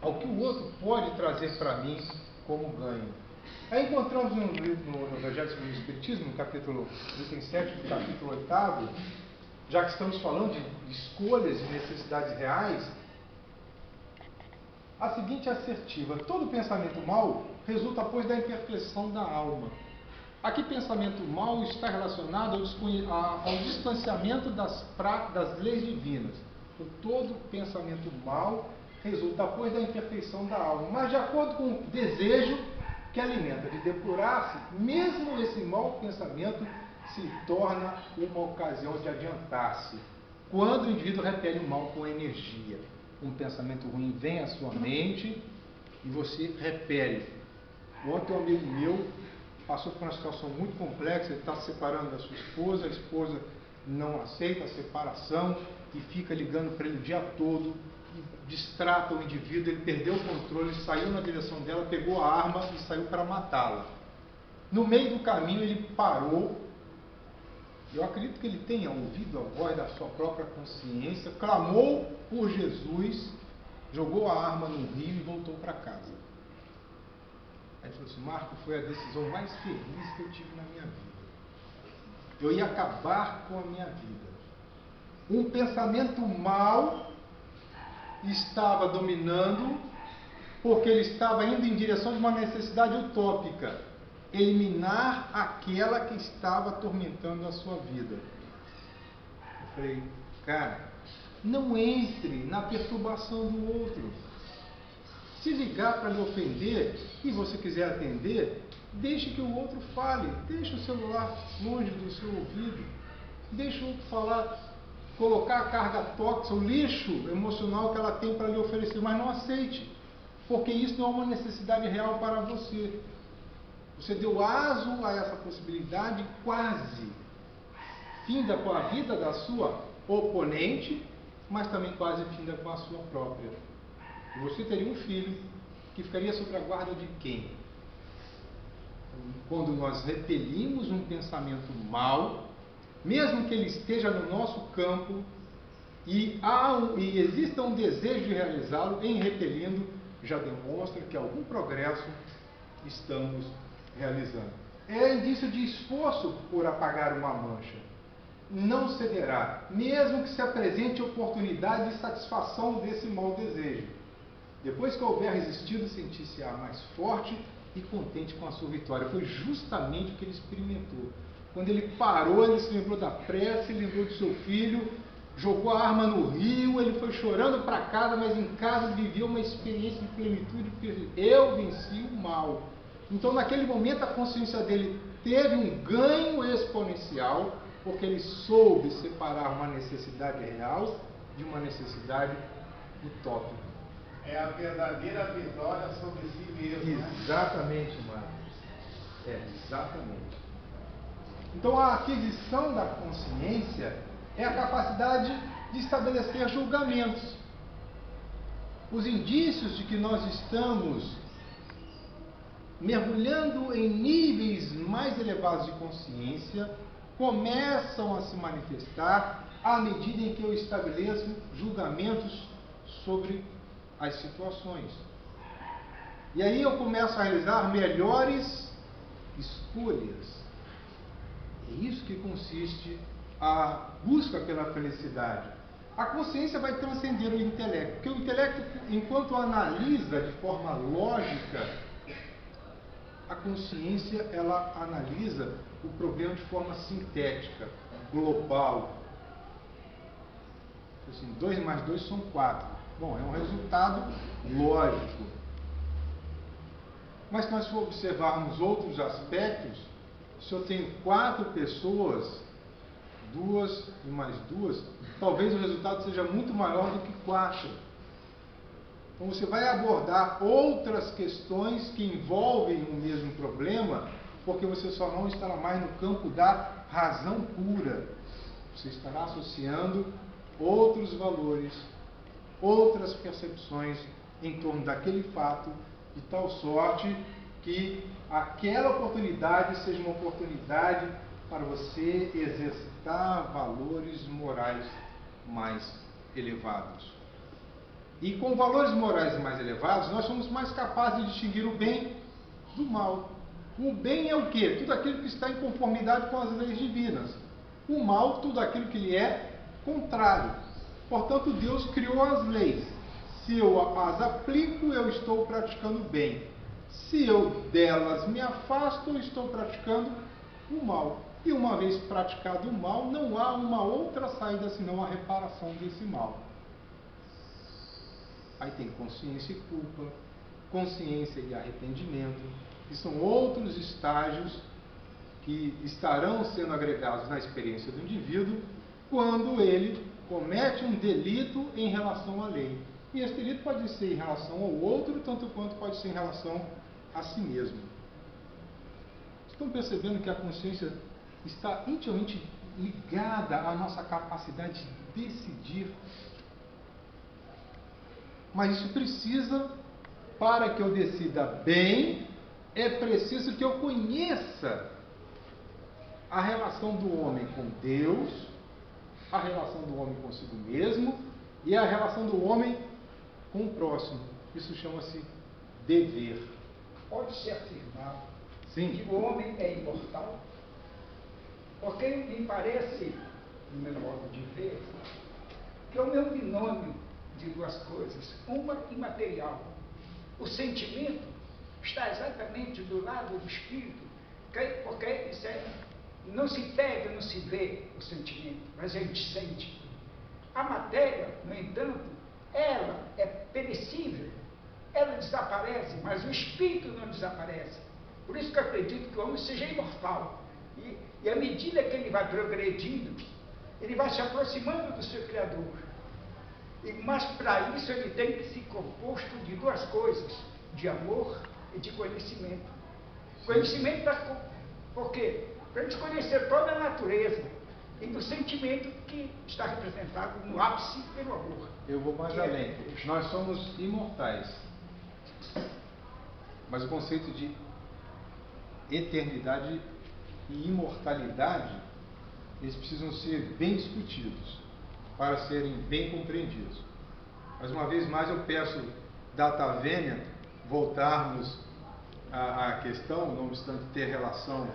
ao que o outro pode trazer para mim como ganho. Aí encontramos no Evangelho segundo o Espiritismo, no capítulo, item 7 do capítulo 8º, já que estamos falando de escolhas e necessidades reais, a seguinte assertiva: todo pensamento mau resulta, pois, da imperfeição da alma. Aqui, pensamento mau está relacionado ao distanciamento das leis divinas. Todo pensamento mau resulta, pois, da imperfeição da alma, mas de acordo com o desejo que alimenta de depurar-se, mesmo esse mau pensamento se torna uma ocasião de adiantar-se, quando o indivíduo repele o mal com energia. Um pensamento ruim vem à sua mente e você repele. Ontem um amigo meu passou por uma situação muito complexa, ele está se separando da sua esposa, a esposa não aceita a separação e fica ligando para ele o dia todo, e distrata o indivíduo, ele perdeu o controle, saiu na direção dela, pegou a arma e saiu para matá-la. No meio do caminho ele parou, eu acredito que ele tenha ouvido a voz da sua própria consciência, clamou por Jesus, jogou a arma no rio e voltou para casa. Aí ele falou assim: Marco, foi a decisão mais feliz que eu tive na minha vida. Eu ia acabar com a minha vida. Um pensamento mau estava dominando, porque ele estava indo em direção de uma necessidade utópica: eliminar aquela que estava atormentando a sua vida. Eu falei: cara, não entre na perturbação do outro. Se ligar para lhe ofender e você quiser atender, deixe que o outro fale, deixe o celular longe do seu ouvido, deixe o outro falar, colocar a carga tóxica, o lixo emocional que ela tem para lhe oferecer, mas não aceite, porque isso não é uma necessidade real para você. Você deu aso a essa possibilidade, quase finda com a vida da sua oponente, mas também quase finda com a sua própria. E você teria um filho que ficaria sob a guarda de quem? Quando nós repelimos um pensamento mau, mesmo que ele esteja no nosso campo, e exista um desejo de realizá-lo, em repelindo, já demonstra que algum progresso estamos realizando. É indício de esforço por apagar uma mancha. Não cederá, mesmo que se apresente oportunidade de satisfação desse mau desejo. Depois que houver resistido, sentir-se-á mais forte e contente com a sua vitória. Foi justamente o que ele experimentou. Quando ele parou, ele se lembrou da prece, ele lembrou do seu filho, jogou a arma no rio, ele foi chorando para casa, mas em casa ele viveu uma experiência de plenitude. Eu venci o mal. Então, naquele momento, a consciência dele teve um ganho exponencial, porque ele soube separar uma necessidade real de uma necessidade utópica. É a verdadeira vitória sobre si mesmo. Exatamente, Marcos. Exatamente. Então, a aquisição da consciência é a capacidade de estabelecer julgamentos. Os indícios de que nós estamos mergulhando em níveis mais elevados de consciência começam a se manifestar à medida em que eu estabeleço julgamentos sobre as situações. E aí eu começo a realizar melhores escolhas. É isso que consiste a busca pela felicidade. A consciência vai transcender o intelecto, porque o intelecto, enquanto analisa de forma lógica, a consciência, ela analisa o problema de forma sintética, global. Assim, 2 mais 2 são 4. Bom, é um resultado lógico. Mas se nós observarmos outros aspectos, se eu tenho 4 pessoas, 2 e mais 2, talvez o resultado seja muito maior do que 4. Então você vai abordar outras questões que envolvem o mesmo problema, porque você só não estará mais no campo da razão pura. Você estará associando outros valores, outras percepções em torno daquele fato, de tal sorte que aquela oportunidade seja uma oportunidade para você exercitar valores morais mais elevados. E com valores morais mais elevados, nós somos mais capazes de distinguir o bem do mal. O bem é o quê? Tudo aquilo que está em conformidade com as leis divinas. O mal, tudo aquilo que lhe é contrário. Portanto, Deus criou as leis. Se eu as aplico, eu estou praticando o bem. Se eu delas me afasto, eu estou praticando o mal. E uma vez praticado o mal, não há uma outra saída senão a reparação desse mal. Aí tem consciência e culpa, consciência e arrependimento, que são outros estágios que estarão sendo agregados na experiência do indivíduo quando ele comete um delito em relação à lei. E esse delito pode ser em relação ao outro, tanto quanto pode ser em relação a si mesmo. Estão percebendo que a consciência está intimamente ligada à nossa capacidade de decidir? Mas isso precisa, para que eu decida bem, é preciso que eu conheça a relação do homem com Deus, a relação do homem consigo mesmo e a relação do homem com o próximo. Isso chama-se dever. Pode-se afirmar Sim. que o homem é imortal? Porque me parece, no meu modo de ver, que é o meu binômio de duas coisas. Uma imaterial. O sentimento está exatamente do lado do espírito, porque isso não se pega, não se vê o sentimento, mas a gente sente. A matéria, no entanto, ela é perecível, ela desaparece, mas o espírito não desaparece. Por isso que eu acredito que o homem seja imortal. E à medida que ele vai progredindo, ele vai se aproximando do seu Criador. Mas para isso ele tem que se composto de duas coisas, de amor e de conhecimento. Conhecimento por quê? Para a gente conhecer toda a natureza e do sentimento que está representado no ápice pelo amor. Eu vou mais além. Nós somos imortais. Mas o conceito de eternidade e imortalidade, eles precisam ser bem discutidos para serem bem compreendidos. Mas uma vez mais eu peço data vênia voltarmos à questão, não obstante ter relação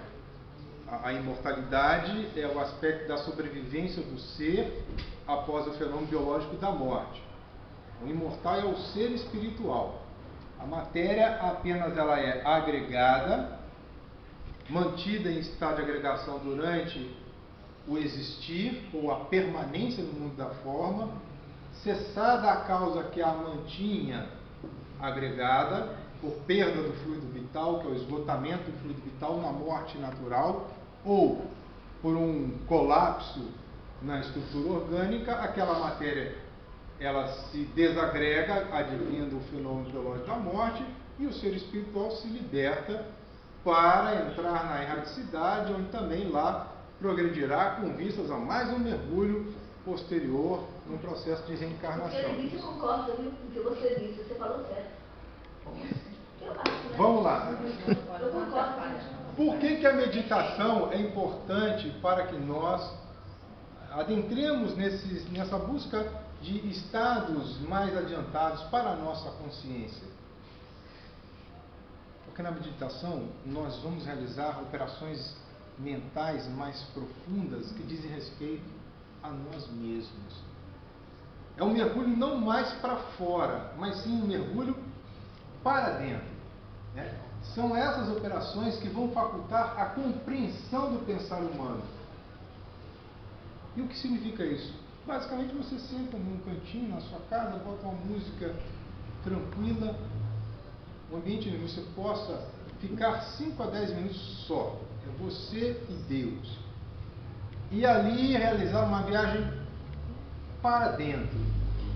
à imortalidade, é o aspecto da sobrevivência do ser após o fenômeno biológico da morte. O imortal é o ser espiritual. A matéria apenas ela é agregada, mantida em estado de agregação durante o existir ou a permanência no mundo da forma, cessada a causa que a mantinha agregada por perda do fluido vital, que é o esgotamento do fluido vital na morte natural, ou por um colapso na estrutura orgânica, aquela matéria ela se desagrega, advindo o fenômeno biológico da morte, e o ser espiritual se liberta para entrar na erraticidade, onde também lá progredirá com vistas a mais um mergulho posterior num processo de reencarnação. Porque ele disse, eu concordo, viu, com o que você disse, você falou certo. Eu acho, né? Vamos lá. Eu concordo. Por que a meditação é importante para que nós adentremos nessa busca de estados mais adiantados para a nossa consciência? Porque na meditação nós vamos realizar operações mentais mais profundas que dizem respeito a nós mesmos. É um mergulho não mais para fora, mas sim um mergulho para dentro, né? São essas operações que vão facultar a compreensão do pensar humano. E o que significa isso? Basicamente você senta num cantinho na sua casa, bota uma música tranquila, um ambiente onde você possa ficar 5 a 10 minutos só. É você e Deus. E ali realizar uma viagem para dentro,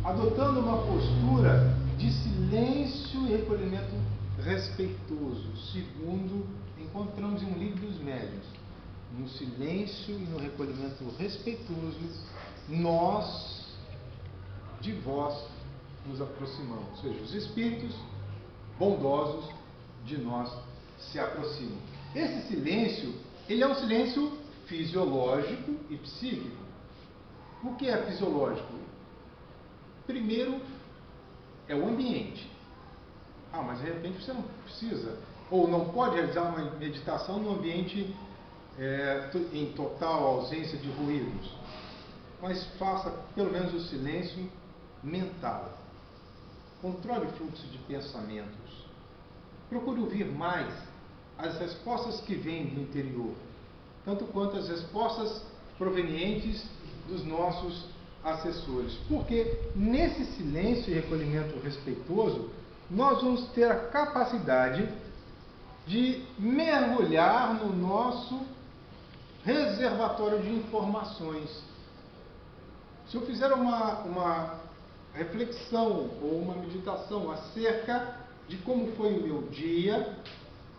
adotando uma postura de silêncio e recolhimento respeitoso, segundo encontramos em um livro dos médiuns. No silêncio e no recolhimento respeitoso, nós de vós nos aproximamos. Ou seja, os espíritos bondosos de nós se aproximam. Esse silêncio, ele é um silêncio fisiológico e psíquico. O que é fisiológico? Primeiro, é o ambiente. Ah, mas de repente você não precisa, ou não pode realizar uma meditação num ambiente em total ausência de ruídos. Mas faça pelo menos o silêncio mental. Controle o fluxo de pensamentos. Procure ouvir mais as respostas que vêm do interior, tanto quanto as respostas provenientes dos nossos assessores. Porque nesse silêncio e recolhimento respeitoso, nós vamos ter a capacidade de mergulhar no nosso reservatório de informações. Se eu fizer uma reflexão ou uma meditação acerca de como foi o meu dia,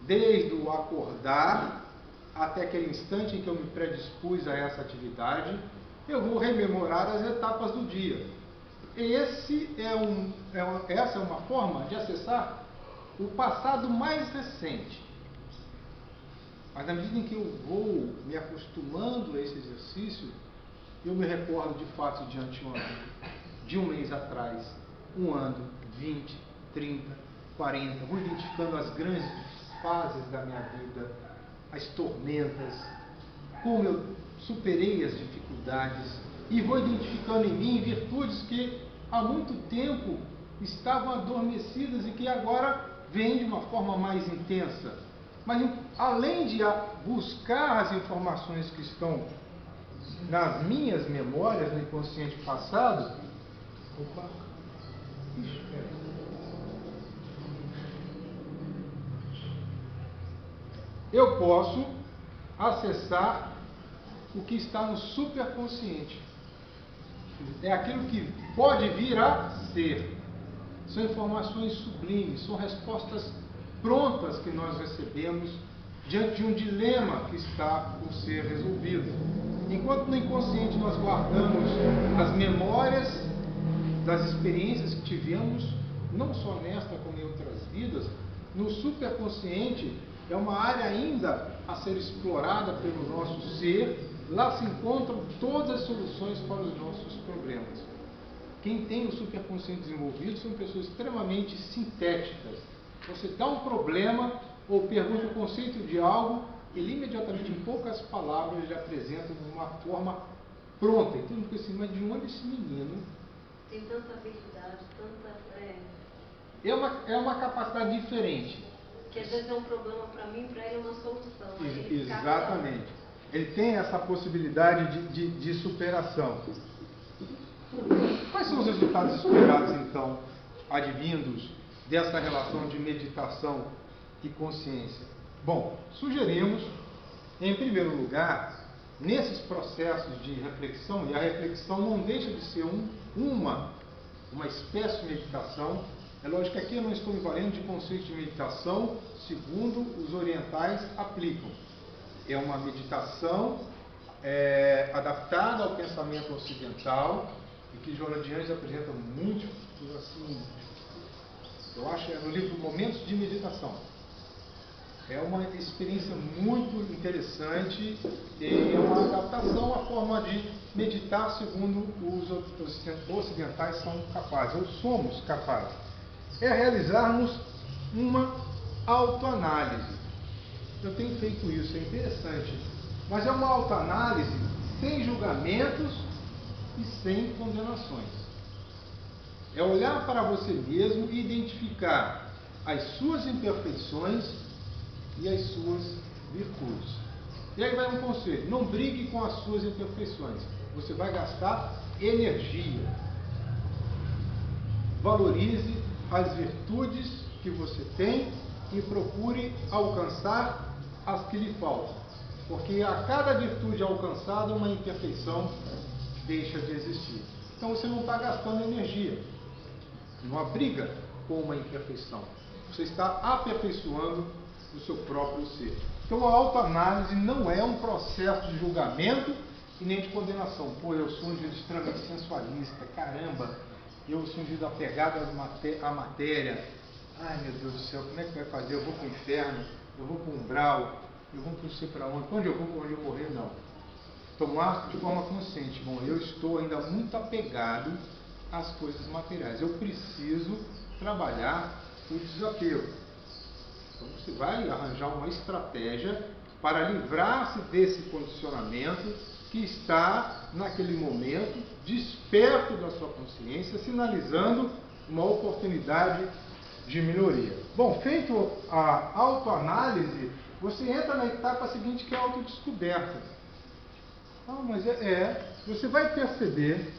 desde o acordar até aquele instante em que eu me predispus a essa atividade, eu vou rememorar as etapas do dia. Essa é uma forma de acessar o passado mais recente. Mas na medida em que eu vou me acostumando a esse exercício, eu me recordo de fatos de anteontem, de um mês atrás, um ano, 20, 30, 40, vou identificando as grandes fases da minha vida, as tormentas, como eu superei as dificuldades, e vou identificando em mim virtudes que há muito tempo estavam adormecidas e que agora vêm de uma forma mais intensa. Mas além de buscar as informações que estão nas minhas memórias, no inconsciente passado, eu posso acessar o que está no superconsciente. É aquilo que pode vir a ser. São informações sublimes, são respostas prontas que nós recebemos diante de um dilema que está por ser resolvido. Enquanto no inconsciente nós guardamos as memórias das experiências que tivemos, não só nesta como em outras vidas, no superconsciente é uma área ainda a ser explorada pelo nosso ser. Lá se encontram todas as soluções para os nossos problemas. Quem tem o superconsciente desenvolvido são pessoas extremamente sintéticas. Você dá um problema ou pergunta o conceito de algo, ele imediatamente, em poucas palavras, ele apresenta de uma forma pronta. E todo mundo fica assim, mas de onde esse menino? Tem tanta habilidade, tanta... É uma capacidade diferente. Que às vezes é um problema para mim, para ele é uma solução. Exatamente. Ele tem essa possibilidade de superação. Quais são os resultados esperados, então, advindos dessa relação de meditação e consciência? Bom, sugerimos, em primeiro lugar, nesses processos de reflexão, e a reflexão não deixa de ser uma espécie de meditação. É lógico que aqui eu não estou me valendo de conceito de meditação segundo os orientais aplicam. É uma meditação adaptada ao pensamento ocidental e que Joana de Anjos apresenta muito, assim, eu acho, no livro Momentos de Meditação. É uma experiência muito interessante e é uma adaptação à forma de meditar segundo os ocidentais são capazes, ou somos capazes. É realizarmos uma autoanálise. Eu tenho feito isso, é interessante. Mas é uma autoanálise sem julgamentos e sem condenações. É olhar para você mesmo e identificar as suas imperfeições e as suas virtudes. E aí vai um conselho: não brigue com as suas imperfeições. Você vai gastar energia. Valorize as virtudes que você tem e procure alcançar as que lhe faltam. Porque a cada virtude alcançada, uma imperfeição deixa de existir. Então você não está gastando energia. Não briga com uma imperfeição. Você está aperfeiçoando o seu próprio ser. Então a autoanálise não é um processo de julgamento e nem de condenação. Pô, eu sou um indivíduo extremamente sensualista, caramba, eu sou um indivíduo apegado à matéria. Ai meu Deus do céu, como é que vai fazer? Eu vou para o inferno, eu vou para o umbral, eu vou para o sei para onde, quando eu vou, quando eu morrer, não. Tomar de forma consciente, bom, eu estou ainda muito apegado às coisas materiais. Eu preciso trabalhar o desapego. Então você vai arranjar uma estratégia para livrar-se desse condicionamento que está, naquele momento, desperto da sua consciência, sinalizando uma oportunidade de melhoria. Bom, feito a autoanálise, você entra na etapa seguinte, que é a autodescoberta. Mas você vai perceber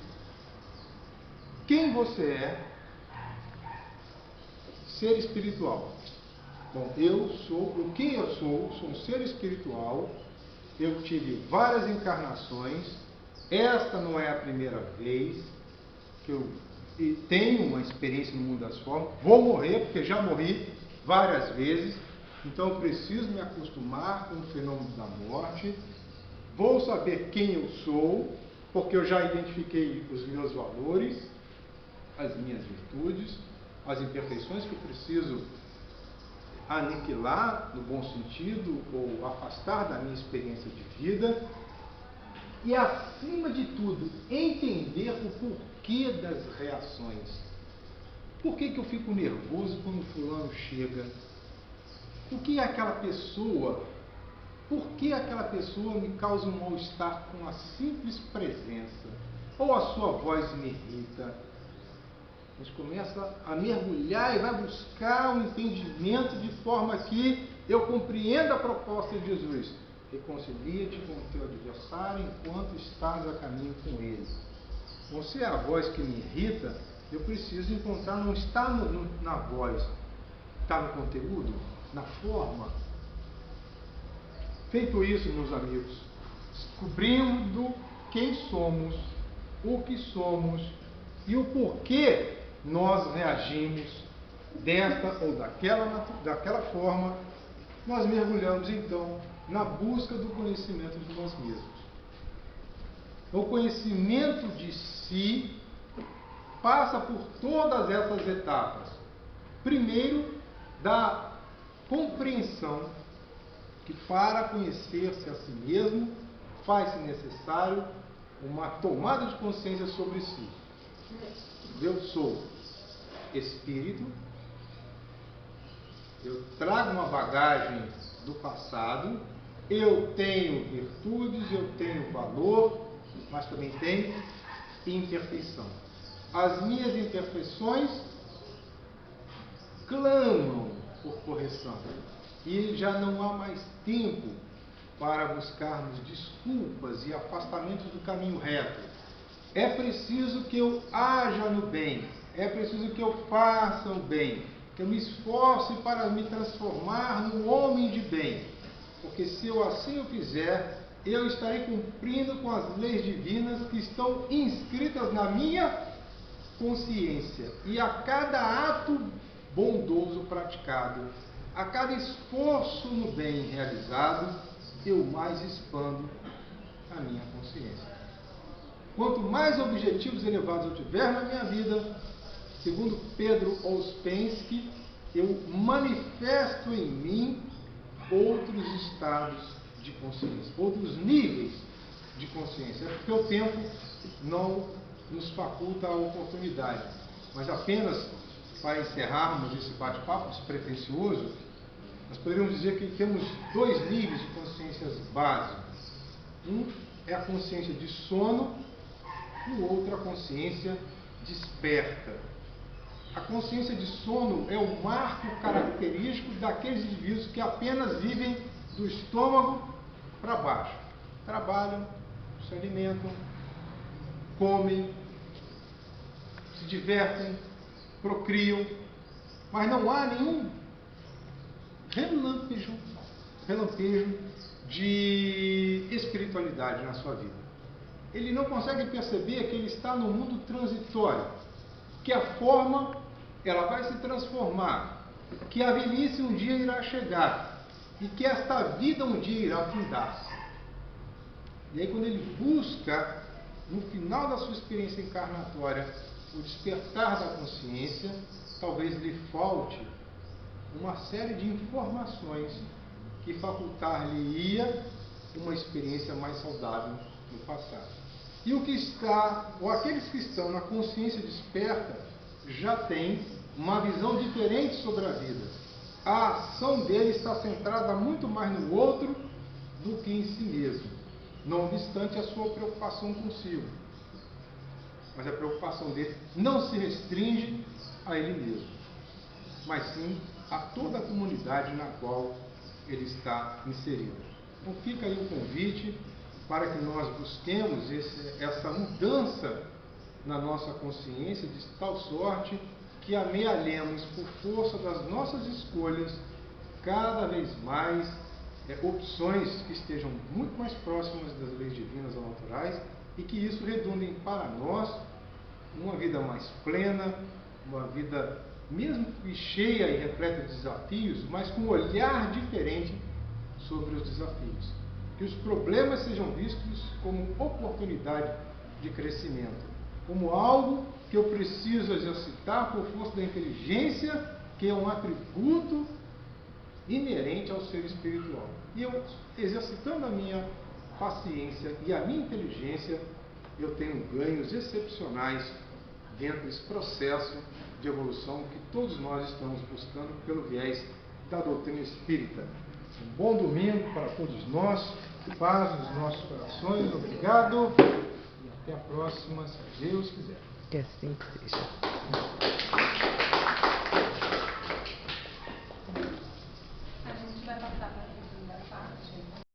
quem você é, ser espiritual. Bom, o que eu sou um ser espiritual, eu tive várias encarnações, esta não é a primeira vez que eu tenho uma experiência no mundo das formas, vou morrer, porque já morri várias vezes, então eu preciso me acostumar com o fenômeno da morte, vou saber quem eu sou, porque eu já identifiquei os meus valores, as minhas virtudes, as imperfeições que eu preciso aniquilar, no bom sentido, ou afastar da minha experiência de vida. E, acima de tudo, entender o porquê das reações. Por que eu fico nervoso quando fulano chega? O que é aquela pessoa? Por que aquela pessoa me causa um mal-estar com a simples presença? Ou a sua voz me irrita? A gente começa a mergulhar e vai buscar um entendimento de forma que eu compreenda a proposta de Jesus. Reconcilia-te com o teu adversário enquanto estás a caminho com ele. Você é a voz que me irrita, eu preciso encontrar, não está na voz, está no conteúdo, na forma. Feito isso, meus amigos, descobrindo quem somos, o que somos e o porquê nós reagimos desta ou daquela forma, nós mergulhamos então na busca do conhecimento de nós mesmos. O conhecimento de si passa por todas essas etapas. Primeiro, da compreensão que para conhecer-se a si mesmo faz-se necessário uma tomada de consciência sobre si. Eu sou espírito, eu trago uma bagagem do passado, eu tenho virtudes, eu tenho valor, mas também tenho imperfeição. As minhas imperfeições clamam por correção e já não há mais tempo para buscarmos desculpas e afastamentos do caminho reto. É preciso que eu haja no bem, é preciso que eu faça o bem, que eu me esforce para me transformar num homem de bem, porque se eu assim o fizer, eu estarei cumprindo com as leis divinas que estão inscritas na minha consciência. E a cada ato bondoso praticado, a cada esforço no bem realizado, eu mais expando a minha consciência. Quanto mais objetivos elevados eu tiver na minha vida, segundo Pedro Ouspensky, eu manifesto em mim outros estados de consciência, outros níveis de consciência. É porque o tempo não nos faculta a oportunidade. Mas apenas para encerrarmos esse bate-papo despretensioso, nós poderíamos dizer que temos dois níveis de consciências básicas. Um é a consciência de sono e o outro a consciência desperta. A consciência de sono é o marco característico daqueles indivíduos que apenas vivem do estômago para baixo. Trabalham, se alimentam, comem, se divertem, procriam, mas não há nenhum relampejo de espiritualidade na sua vida. Ele não consegue perceber que ele está no mundo transitório, que a forma ela vai se transformar, que a velhice um dia irá chegar e que esta vida um dia irá findar-se. E aí quando ele busca, no final da sua experiência encarnatória, o despertar da consciência, talvez lhe falte uma série de informações que facultar-lhe-ia uma experiência mais saudável no passado. E o que está, ou aqueles que estão na consciência desperta, já têm uma visão diferente sobre a vida. A ação dele está centrada muito mais no outro do que em si mesmo, não obstante a sua preocupação consigo. Mas a preocupação dele não se restringe a ele mesmo, mas sim a toda a comunidade na qual ele está inserido. Então fica aí o convite para que nós busquemos essa mudança na nossa consciência de tal sorte que amealhemos por força das nossas escolhas cada vez mais opções que estejam muito mais próximas das leis divinas ou naturais e que isso redundem para nós uma vida mais plena, uma vida mesmo que cheia e repleta de desafios, mas com um olhar diferente sobre os desafios. Que os problemas sejam vistos como oportunidade de crescimento, como algo que eu preciso exercitar por força da inteligência, que é um atributo inerente ao ser espiritual. E eu, exercitando a minha paciência e a minha inteligência, eu tenho ganhos excepcionais dentro desse processo de evolução que todos nós estamos buscando pelo viés da doutrina espírita. Um bom domingo para todos nós, paz nos nossos corações, obrigado e até a próxima, se Deus quiser. Que assim seja.